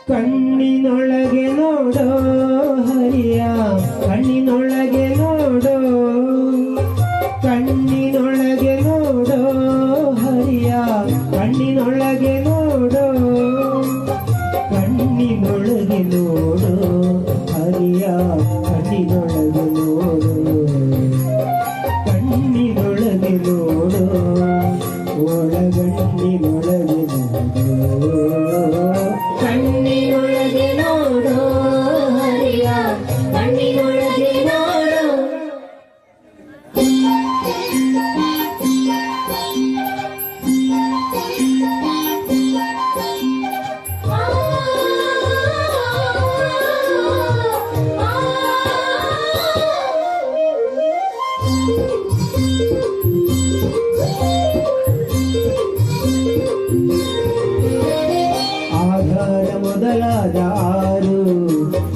ಕಣ್ಣಿನೊಳಗೆ ನೋಡೋ ಹರಿಯ ಕಣ್ಣಿನೊಳಗೆ ನೋಡೋ ಕಣ್ಣಿನೊಳಗೆ ನೋಡೋ ಹರಿಯ ಕಣ್ಣಿನೊಳಗೆ ನೋಡೋ ಕಣ್ಣಿನೊಳಗೆ ನೋಡೋ ಹರಿಯ ಕಣ್ಣಿನೊಳಗೆ ನೋಡೋ ಕಣ್ಣಿನೊಳಗೆ ನೋಡೋ ಒಳಗಣ್ಣಿನೊಳಗೆ ನೋಡೋ ಕಣ್ಣಿನೊಳಗೆ ನೋಡೋ ಹರಿಯ ಕಣ್ಣಿನೊಳಗೆ ನೋಡೋ ಆಧಾರ ಮೊದಲಾದ ಆರು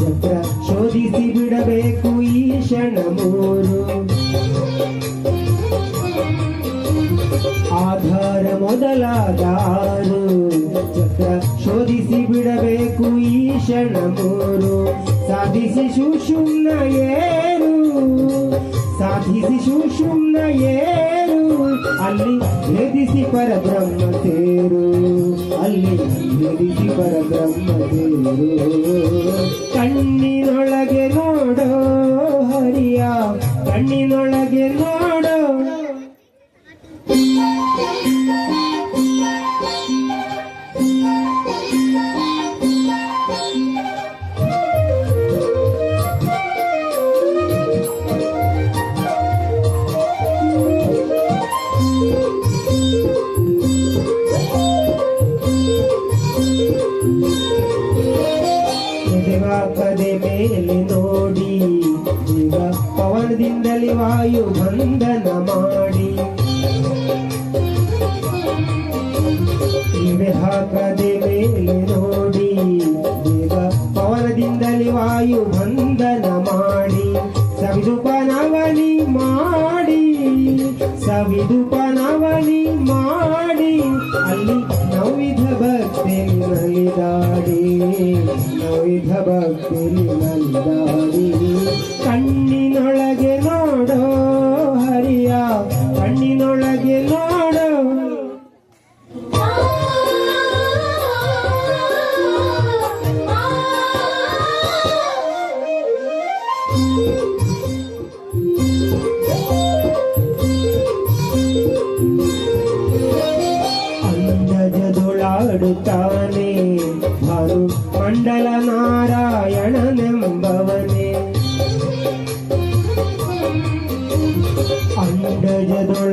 ಚಕ್ರ ಶೋಧಿಸಿ ಬಿಡಬೇಕು ಈ ಕ್ಷಣ ಮೂರು ಆಧಾರ ಮೊದಲಾದ ಆರು ಚಕ್ರ ಶೋಧಿಸಿ ಬಿಡಬೇಕು ಈ ಕ್ಷಣ ಮೂರು ಸಾಧಿಸಿ ಸುಷುಮ್ನ ಏರು ಸಾಧಿಸಿ ಸುಷುಮ್ನ ಏರು ಅಲ್ಲಿ ಭೇದಿಸಿ ಪರಬ್ರಹ್ಮ ತೇರು ಅಲ್ಲಿ ಭೇದಿಸಿ ಪರಬ್ರಹ್ಮ ತೇರು ಕಣ್ಣಿನೊಳಗೆ ನೋಡೋ ಹರಿಯ ಕಣ್ಣಿನೊಳಗೆ ನೋಡೋ ಪದೇ ಮೇಲೆ ನೋಡಿ ಈಗ ಪವನದಿಂದಲೇ ವಾಯು ಬಂಧನ ಮಾಡಿ ಇವೆ ಹಾಕದೆ ಮೇಲೆ ನೋಡಿ ಈಗ ಪವನದಿಂದಲೇ ವಾಯು ಬಂಧನ ಮಾಡಿ ಸವಿದುಪನವನಿ ಮಾಡಿ ಸವಿದುಪನವನಿ ಮಾಡಿ ಅಲ್ಲಿ ನವಿಧ ಭಕ್ತಿ ನಲಿದಾಡಿ ನವಿಧ ಭಕ್ತಿ ನಲಿದಾಡಿ ಕಣ್ಣಿನೊಳಗೆ ನೋಡೋ ಹರಿಯ ಕಣ್ಣಿನೊಳಗೆ ನೋಡೋ ಅಂಡಜದೊಳಾಡುತ್ತಾನೆ ಭಾನು ಮಂಡಲ ನಾರಾಯಣನೆಂಬವನೇ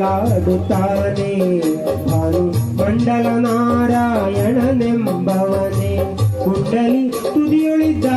ಅಂಡಜದೊಳಾಡುತ್ತಾನೆ ಭಾನು ಮಂಡಲ ನಾರಾಯಣನೆಂಬವನೇ ಕುಂಡಲಿ ತುದಿಯೊಳಿದ್ದ